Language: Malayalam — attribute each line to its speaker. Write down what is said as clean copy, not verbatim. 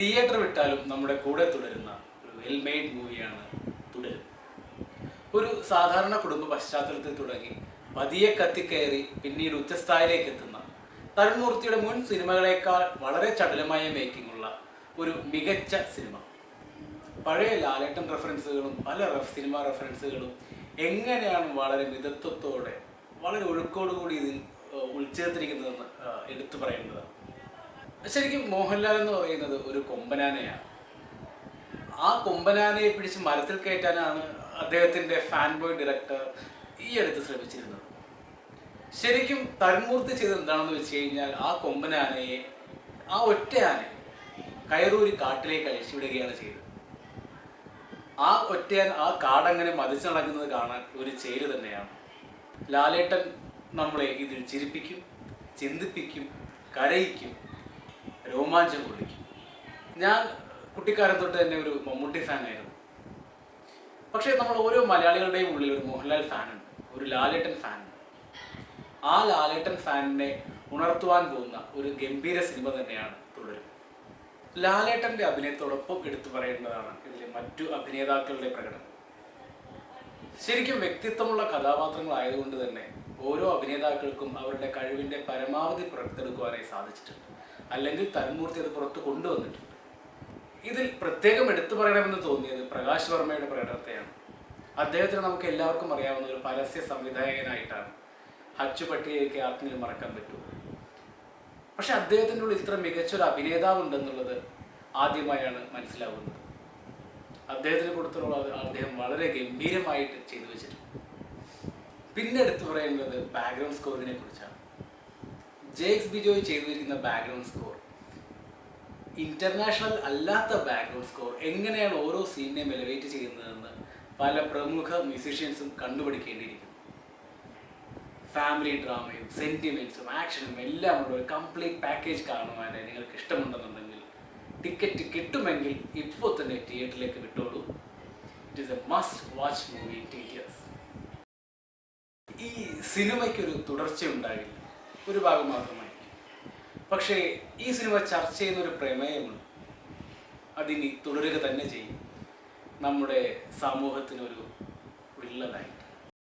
Speaker 1: തിയേറ്റർ വിട്ടാലും നമ്മുടെ കൂടെ തുടരുന്ന ഒരു വെൽ മെയ്ഡ് മൂവിയാണ് തുടരും. ഒരു സാധാരണ കുടുംബ പശ്ചാത്തലത്തിൽ തുടങ്ങി പതിയെ കത്തിക്കയറി പിന്നീട് ഉച്ചസ്ഥായിലേക്ക് എത്തുന്ന തരുൺമൂർത്തിയുടെ മുൻ സിനിമകളേക്കാൾ വളരെ ചടുലമായ മേക്കിംഗ് ഉള്ള ഒരു മികച്ച സിനിമ. പഴയ ലാലേട്ടൻ റെഫറൻസുകളും പല സിനിമ റെഫറൻസുകളും എങ്ങനെയാണ് വളരെ മിതത്വത്തോടെ വളരെ ഒഴുക്കോടുകൂടി ഇതിൽ ഉൾച്ചേർത്തിരിക്കുന്നതെന്ന് എടുത്തു പറയേണ്ടതാണ്. ശരിക്കും മോഹൻലാൽ എന്ന് പറയുന്നത് ഒരു കൊമ്പനാനയാണ്. ആ കൊമ്പനാനയെ പിടിച്ച് മരത്തിൽ കയറ്റാനാണ് അദ്ദേഹത്തിൻ്റെ ഫാൻ ബോയ് ഡയറക്ടർ ഈ അടുത്ത് ശ്രമിച്ചിരുന്നത്. ശരിക്കും തരുൺമൂർത്തി ചെയ്തത് എന്താണെന്ന് വെച്ച് കഴിഞ്ഞാൽ ആ കൊമ്പനാനയെ, ആ ഒറ്റ ആനയെ കയറൂരി കാട്ടിലേക്ക് അഴിച്ചുവിടുകയാണ് ചെയ്തത്. ആ ഒറ്റയാൻ ആ കാടങ്ങനെ മതിച്ചു നടക്കുന്നത് കാണാൻ ഒരു ചേര് തന്നെയാണ്. ലാലേട്ടൻ നമ്മളെ ഇതിൽ ചിരിപ്പിക്കും, ചിന്തിപ്പിക്കും, കരയിക്കും, രോമാഞ്ചം കൊള്ളിക്കും. ഞാൻ കുട്ടിക്കാലം തൊട്ട് തന്നെ ഒരു മമ്മൂട്ടി ഫാനായിരുന്നു. പക്ഷേ നമ്മൾ ഓരോ മലയാളികളുടെയും ഉള്ളിൽ ഒരു മോഹൻലാൽ ഫാനുണ്ട്, ഒരു ലാലേട്ടൻ ഫാനുണ്ട്. ആ ലാലേട്ടൻ ഫാനിനെ ഉണർത്തുവാൻ പോകുന്ന ഒരു ഗംഭീര സിനിമ തന്നെയാണ് തുടരും. ലാലേട്ടൻ്റെ അഭിനയത്തോടൊപ്പം എടുത്തു പറയേണ്ടതാണ് ഇതിലെ മറ്റു അഭിനേതാക്കളുടെ പ്രകടനം. ശരിക്കും വ്യക്തിത്വമുള്ള കഥാപാത്രങ്ങളായതുകൊണ്ട് തന്നെ ഓരോ അഭിനേതാക്കൾക്കും അവരുടെ കഴിവിൻ്റെ പരമാവധി പുറത്തെടുക്കുവാനായി സാധിച്ചിട്ടുണ്ട്. അല്ലെങ്കിൽ തരുൺമൂർത്തി അത് പുറത്ത് കൊണ്ടുവന്നിട്ടുണ്ട്. ഇതിൽ പ്രത്യേകം എടുത്തു പറയണമെന്ന് തോന്നിയത് പ്രകാശ് വർമ്മയുടെ പ്രകടനത്തെയാണ്. അദ്ദേഹത്തിന് നമുക്ക് എല്ലാവർക്കും അറിയാവുന്ന ഒരു പരസ്യ സംവിധായകനായിട്ടാണ്. ഹച്ചുപട്ടിയൊക്കെ ആർക്കെങ്കിലും മറക്കാൻ പറ്റുമോ? പക്ഷെ അദ്ദേഹത്തിൻ്റെ ഉള്ളിൽ ഇത്ര മികച്ചൊരു അഭിനേതാവ് ഉണ്ടെന്നുള്ളത് ആദ്യമായാണ് മനസ്സിലാവുന്നത്. അദ്ദേഹത്തിന് കൊടുത്തുള്ള അദ്ദേഹം വളരെ ഗംഭീരമായിട്ട് ചെയ്തു വെച്ചിട്ടുണ്ട്. പിന്നെ എടുത്തു പറയുന്നത് ബാക്ക്ഗ്രൗണ്ട് സ്കോറിനെ കുറിച്ചാണ്. ജേക്സ് ബിജോയ് ചെയ്തിരിക്കുന്ന ബാക്ക്ഗ്രൗണ്ട് സ്കോർ, ഇന്റർനാഷണൽ അല്ലാത്ത ബാക്ക്ഗ്രൗണ്ട് സ്കോർ എങ്ങനെയാണ് ഓരോ സീനിനെയും എലിവേറ്റ് ചെയ്യുന്നതെന്ന് പല പ്രമുഖ മ്യൂസീഷ്യൻസും കണ്ടുപിടിക്കേണ്ടിയിരിക്കുന്നു. ഫാമിലി ഡ്രാമയും സെന്റിമെന്റ്സും ആക്ഷനും എല്ലാം ഉള്ള ഒരു കംപ്ലീറ്റ് പാക്കേജ് കാണുവാനായി നിങ്ങൾക്ക് ഇഷ്ടമുണ്ടെന്നുണ്ടെങ്കിൽ ടിക്കറ്റ് കിട്ടുമെങ്കിൽ ഇപ്പോൾ തന്നെ തിയേറ്ററിലേക്ക് വിട്ടോളൂ. It is a must watch movie in theatres. ഈ സിനിമയ്ക്കൊരു തുടർച്ചയുണ്ടാകില്ല, ഒരു ഭാഗം മാത്രമായിരിക്കും. പക്ഷേ ഈ സിനിമ ചർച്ച ചെയ്യുന്ന ഒരു പ്രമേയമുണ്ട്. അതിനി തുടരുക തന്നെ ചെയ്യും. നമ്മുടെ സമൂഹത്തിനൊരു വിള്ളലായി.